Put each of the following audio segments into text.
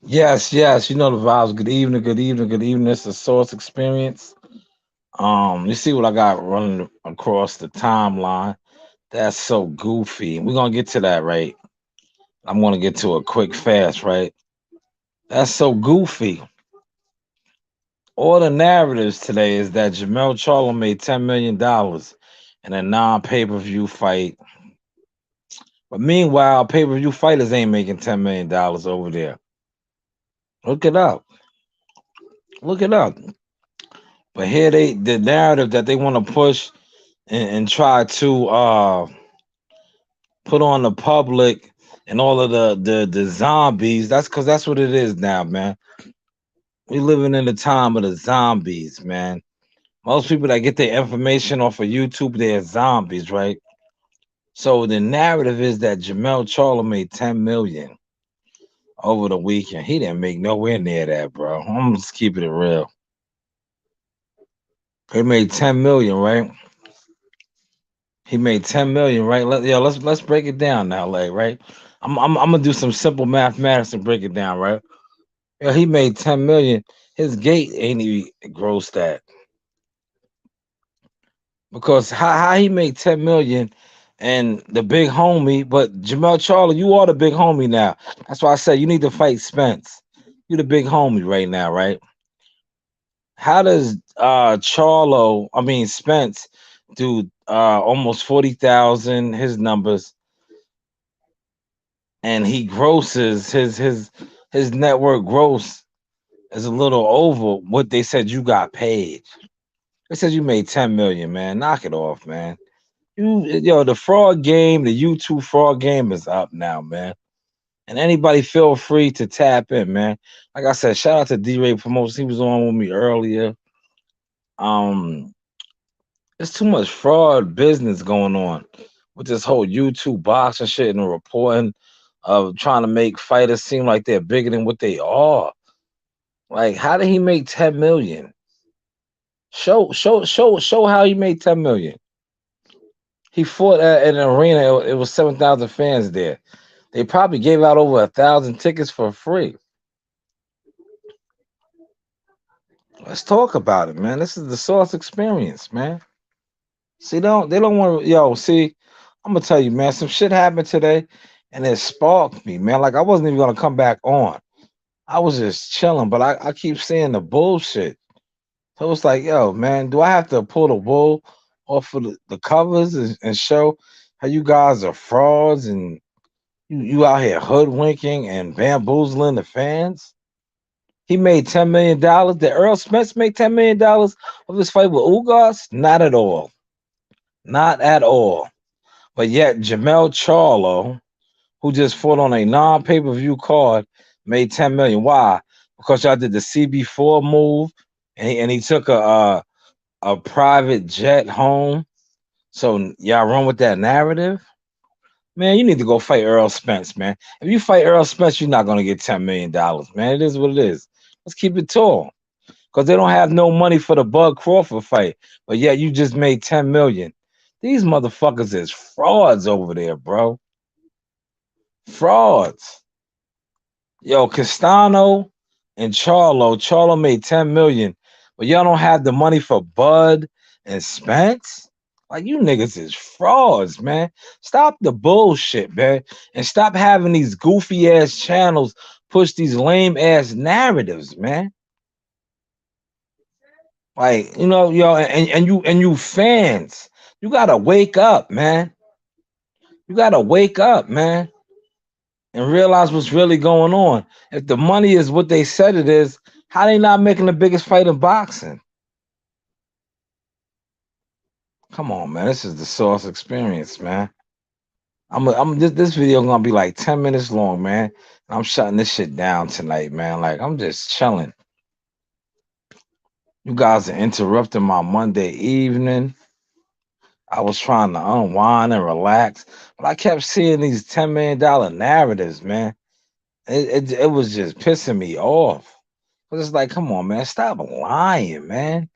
Yes, yes, you know the vibes. Good evening, good evening, good evening. It's the Source Experience. You see what I got running across the timeline? That's so goofy. We're gonna get to that, right? I'm gonna get to a quick fast, right? That's so goofy. All the narratives today is that Jamel Charlo made $10 million in a non-pay-per-view fight. But meanwhile, pay-per-view fighters ain't making $10 million over there. Look it up. Look it up. But here the narrative that they want to push and try to put on the public and all of the zombies. That's because that's what it is now, man. We living in the time of the zombies, man. Most people that get their information off of YouTube, they're zombies, right? So the narrative is that Jamel Charlo made 10 million over the weekend. He didn't make nowhere near that, bro. I'm just keeping it real. He made 10 million, right? He made 10 million, right? Let's break it down now, like, right? I'm gonna do some simple mathematics and break it down, right? Yeah, he made 10 million. His gate ain't even grossed that because how he made 10 million and the big homie, but Jamel Charlo, you are the big homie now. That's why I said you need to fight Spence. You the big homie right now, right? How does I mean Spence do almost 40,000 his numbers and he grosses his network gross is a little over what they said you got paid. They said you made 10 million, man. Knock it off, man. The fraud game, the YouTube fraud game is up now, man. And anybody feel free to tap in, man. Like I said, shout out to D-Ray Promotions. He was on with me earlier. Um, there's too much fraud business going on with this whole YouTube boxing shit and the reporting of trying to make fighters seem like they're bigger than what they are. Like, how did he make 10 million? Show how he made 10 million. He fought at an arena. It was 7,000 fans there. They probably gave out over 1,000 tickets for free. Let's talk about it, man. This is the Source Experience, man. See, they don't want to. Yo, see, I'm gonna tell you, man. Some shit happened today, and it sparked me, man. Like I wasn't even gonna come back on. I was just chilling, but I keep seeing the bullshit. So it's like, yo, man, do I have to pull the wool off of the covers and show how you guys are frauds and you out here hoodwinking and bamboozling the fans? He made $10 million. Did Earl Spence make $10 million of his fight with Ugas? Not at all. Not at all. But yet Jamel Charlo, who just fought on a non-pay-per-view card, made 10 million. Why? Because y'all did the CB4 move and he took a private jet home. So y'all run with that narrative. Man, you need to go fight Earl Spence, man. If you fight Earl Spence, you're not gonna get $10 million, man. It is what it is. Let's keep it tall. Because they don't have no money for the Bud Crawford fight. But yet you just made 10 million. These motherfuckers is frauds over there, bro. Frauds. Yo, Castano and Charlo. Charlo made 10 million, but y'all don't have the money for Bud and Spence. Like you niggas is frauds, man. Stop the bullshit, man, and stop having these goofy ass channels push these lame ass narratives, man. Like yo, and you fans, you gotta wake up, man. You gotta wake up, man, and realize what's really going on. If the money is what they said it is, how they not making the biggest fight in boxing? Come on, man. This is the Source Experience, man. This video gonna be like 10 minutes long, man. I'm shutting this shit down tonight, man. Like I'm just chilling. You guys are interrupting my Monday evening. I was trying to unwind and relax, but I kept seeing these $10 million narratives, man. It was just pissing me off. I was just like, come on, man, stop lying, man.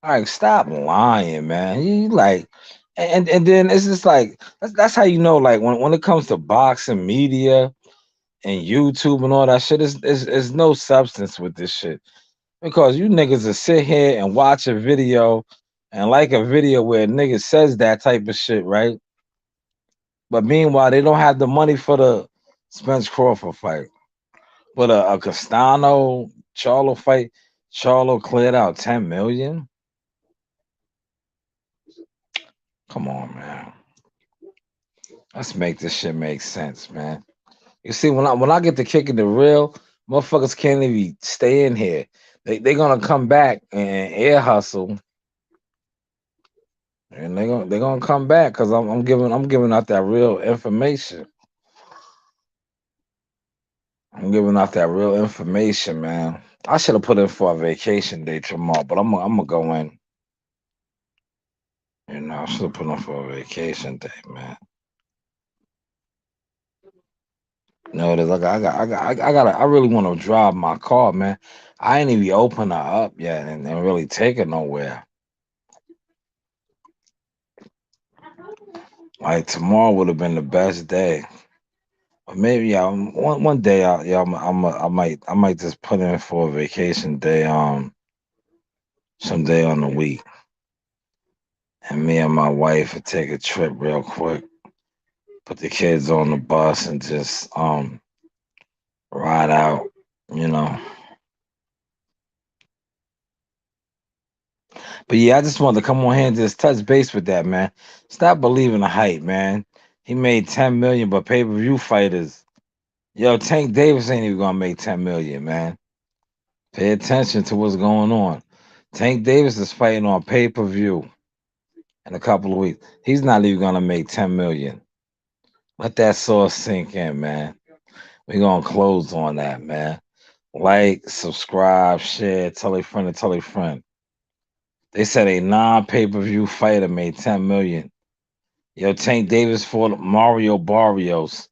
All right, stop lying, man. You like And then it's just like that's how you know, like when it comes to boxing media and YouTube and all that shit, is no substance with this shit. Because you niggas will sit here and watch a video and like a video where a nigga says that type of shit, right? But meanwhile, they don't have the money for the Spence Crawford fight. But a Castano Charlo fight, Charlo cleared out 10 million. Come on, man. Let's make this shit make sense, man. You see, when I get to kicking the real, motherfuckers can't even stay in here. They gonna come back and air hustle, and they gonna come back because I'm giving out that real information. I'm giving out that real information, man. I should have put in for a vacation day tomorrow, but I'm gonna go in. You know, I should have put in for a vacation day, man. No, it is. I really want to drive my car, man. I ain't even open her up yet and really take it nowhere. Like tomorrow would have been the best day. Or maybe yeah, one day I might just put in for a vacation day someday on the week, and me and my wife would take a trip real quick, put the kids on the bus and just ride out, you know. But yeah, I just wanted to come on here and just touch base with that, man. Stop believing the hype, man. He made 10 million, but pay-per-view fighters, yo, Tank Davis ain't even gonna make 10 million, man. Pay attention to what's going on. Tank Davis is fighting on pay-per-view in a couple of weeks. He's not even gonna make 10 million. Let that sauce sink in, man. We gonna close on that, man. Like, subscribe, share, tell a friend to tell a friend. They said a non-pay-per-view fighter made 10 million. Yo, Tank Davis fought Mario Barrios.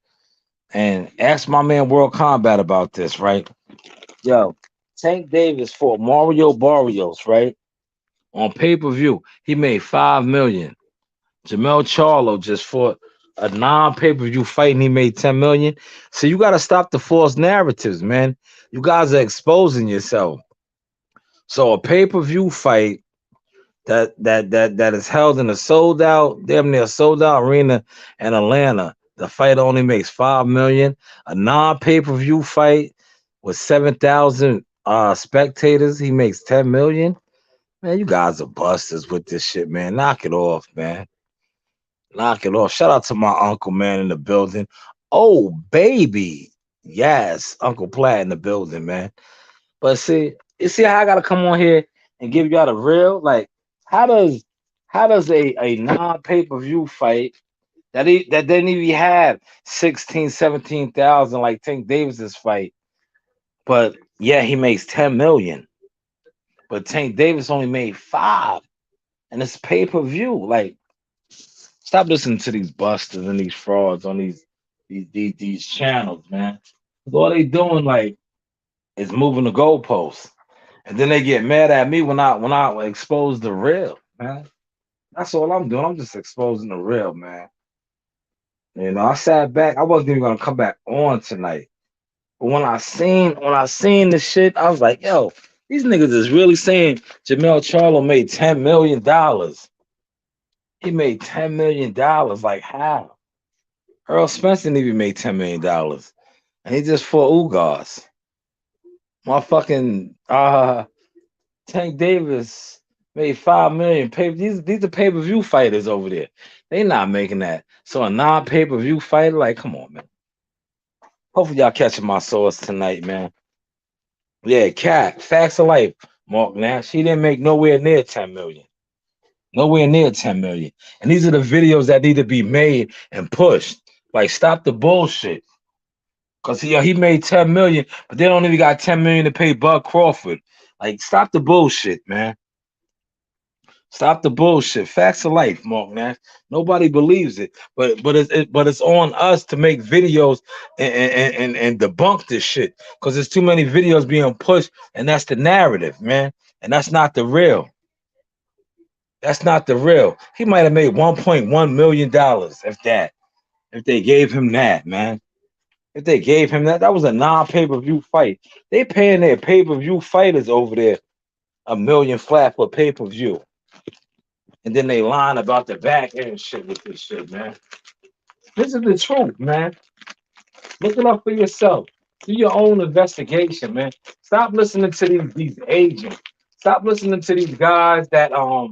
And ask my man World Combat about this, right? Yo, Tank Davis fought Mario Barrios, right? On pay-per-view. He made 5 million. Jermell Charlo just fought a non-pay-per-view fight and he made 10 million. So you gotta stop the false narratives, man. You guys are exposing yourself. So a pay-per-view fight that is held in a sold out, damn near sold out arena in Atlanta. The fight only makes 5 million. A non-pay-per-view fight with 7,000 spectators, he makes 10 million. Man, you guys are busters with this shit, man. Knock it off, man. Knock it off. Shout out to my uncle, man, in the building. Oh, baby. Yes, Uncle Platt in the building, man. But see, you see how I gotta come on here and give y'all the real? Like, how does a non pay-per-view fight that didn't even have 16, 17,000 like Tank Davis's fight, but yeah, he makes 10 million. But Tank Davis only made 5. And it's pay-per-view. Like, stop listening to these busters and these frauds on these channels, man. 'Cause all they doing like is moving the goalposts. And then they get mad at me when I expose the real, man. That's all I'm doing. I'm just exposing the real, man. You know, I sat back. I wasn't even gonna come back on tonight. But when I seen the shit, I was like, yo, these niggas is really saying Jermell Charlo made $10 million. He made $10 million. Like how? Earl Spence didn't even make $10 million. And he just fought Ugas. Motherfucking Tank Davis made 5 million. These are pay-per-view fighters over there. They not making that. So a non-pay-per-view fighter, like, come on, man. Hopefully y'all catching my source tonight, man. Yeah, Cat, Facts of Life, Mark Nash. He didn't make nowhere near 10 million. Nowhere near 10 million. And these are the videos that need to be made and pushed. Like, stop the bullshit. Cause he made 10 million, but they don't even got 10 million to pay Bud Crawford. Like, stop the bullshit, man. Stop the bullshit. Facts of life, Mark Nash. Nobody believes it, but it's on us to make videos and debunk this shit because there's too many videos being pushed, and that's the narrative, man, and that's not the real. That's not the real. He might have made $1.1 million if that. If they gave him that, man. If they gave him that, that was a non-pay-per-view fight. They paying their pay-per-view fighters over there a million flat for pay-per-view. And then they line about the back end shit with this shit, man. This is the truth, man. Look it up for yourself. Do your own investigation, man. Stop listening to these agents. Stop listening to these guys that are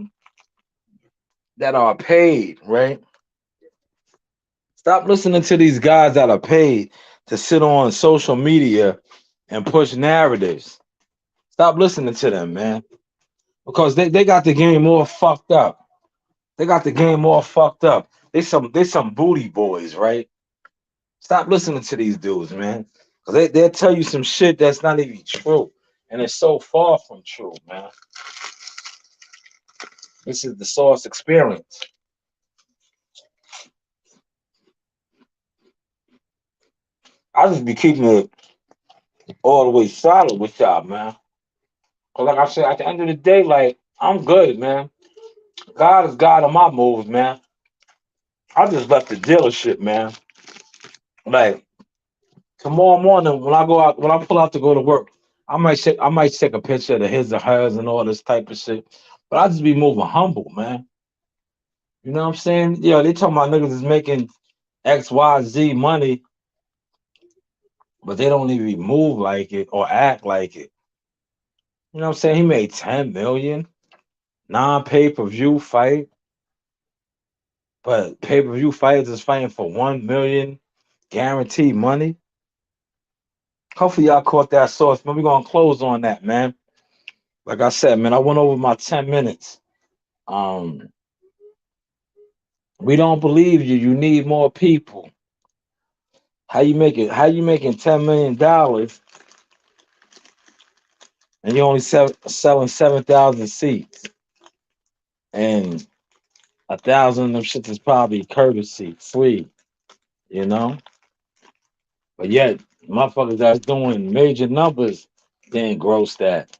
paid, right? Stop listening to these guys that are paid to sit on social media and push narratives. Stop listening to them, man. Because they got the game all fucked up. They got the game all fucked up. They some booty boys, right? Stop listening to these dudes, man. Cause they'll tell you some shit that's not even true. And it's so far from true, man. This is the source experience. I just be keeping it all the way solid with y'all, man. Cause like I said, at the end of the day, like I'm good, man. God is God on my moves, man. I just left the dealership, man. Like tomorrow morning when I go out, when I pull out to go to work, I might take a picture of the his or hers and all this type of shit. But I just be moving humble, man. You know what I'm saying? Yeah, they talking about niggas is making XYZ money, but they don't even move like it or act like it. You know what I'm saying? He made 10 million non-pay-per-view fight, but pay-per-view fighters is fighting for 1 million guaranteed money. Hopefully y'all caught that source, man. We're gonna close on that, man. Like I said, man, I went over my 10 minutes. Um, we don't believe you. You need more people. How you making $10 million and you only selling 7,000 seats? And 1,000 of them shit is probably courtesy, free, you know? But yet, motherfuckers that's doing major numbers didn't gross that.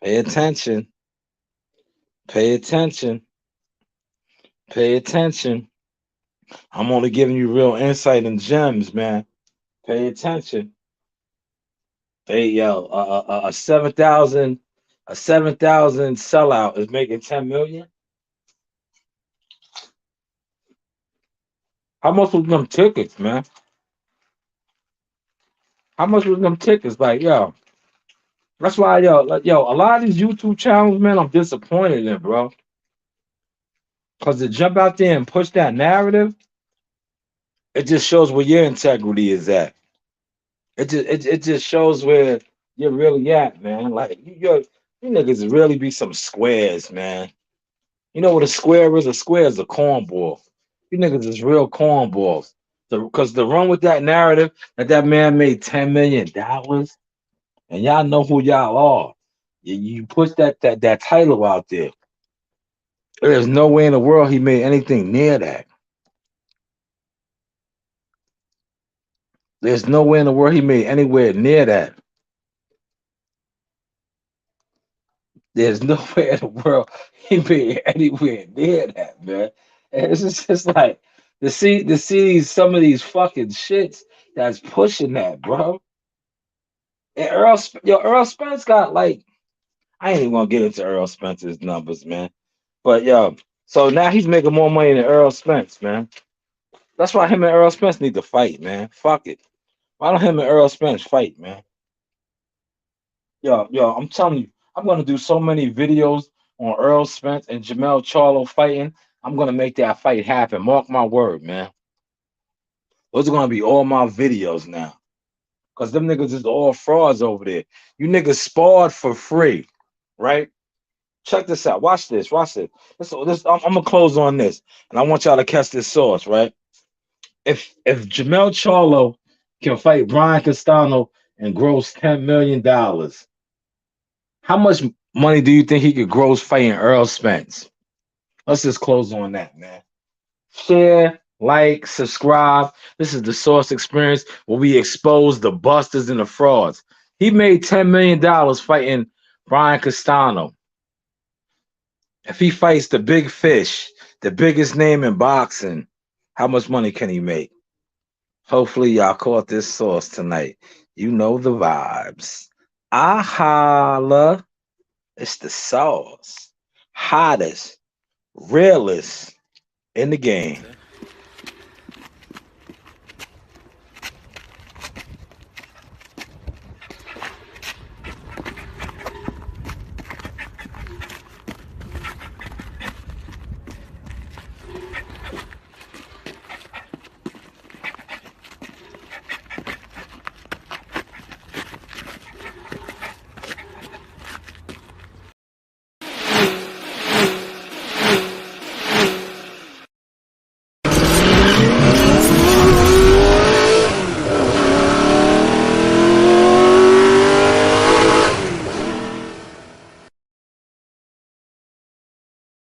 Pay attention. Pay attention. Pay attention. I'm only giving you real insight and gems, man. Pay attention. Hey, yo, a 7,000 sellout is making 10 million. How much was them tickets, man? How much was them tickets? Like, yo, that's why, yo, like, yo, a lot of these YouTube channels, man, I'm disappointed in, bro. Cause to jump out there and push that narrative, it just shows where your integrity is at. It just shows where you're really at, man. Like you niggas really be some squares, man. You know what a square is? A square is a cornball. You niggas is real cornballs. Because to run with that narrative that man made $10 million, and y'all know who y'all are. You put that title out there. There's no way in the world he made anything near that. There's no way in the world he made anywhere near that. There's no way in the world he made anywhere near that, man. And it's just like to see some of these fucking shits that's pushing that, bro. And Earl Spence got like I ain't even gonna get into Earl Spence's numbers, man. But yo, so now he's making more money than Earl Spence, man. That's why him and Earl Spence need to fight, man. Fuck it. Why don't him and Earl Spence fight, man? Yo, I'm telling you, I'm gonna do so many videos on Earl Spence and Jermell Charlo fighting. I'm gonna make that fight happen. Mark my word, man. Those are gonna be all my videos now. Cause them niggas is all frauds over there. You niggas sparred for free, right? Check this out. Watch this. Watch this. I'm gonna close on this, and I want y'all to catch this source, right? If Jermell Charlo can fight Brian Castano and gross $10 million, how much money do you think he could gross fighting Earl Spence? Let's just close on that, man. Share, like, subscribe. This is the Source Experience where we expose the busters and the frauds. He made $10 million fighting Brian Castano. If he fights the big fish, the biggest name in boxing, how much money can he make? Hopefully, y'all caught this sauce tonight. You know the vibes. I holla. It's the sauce. Hottest, realest in the game.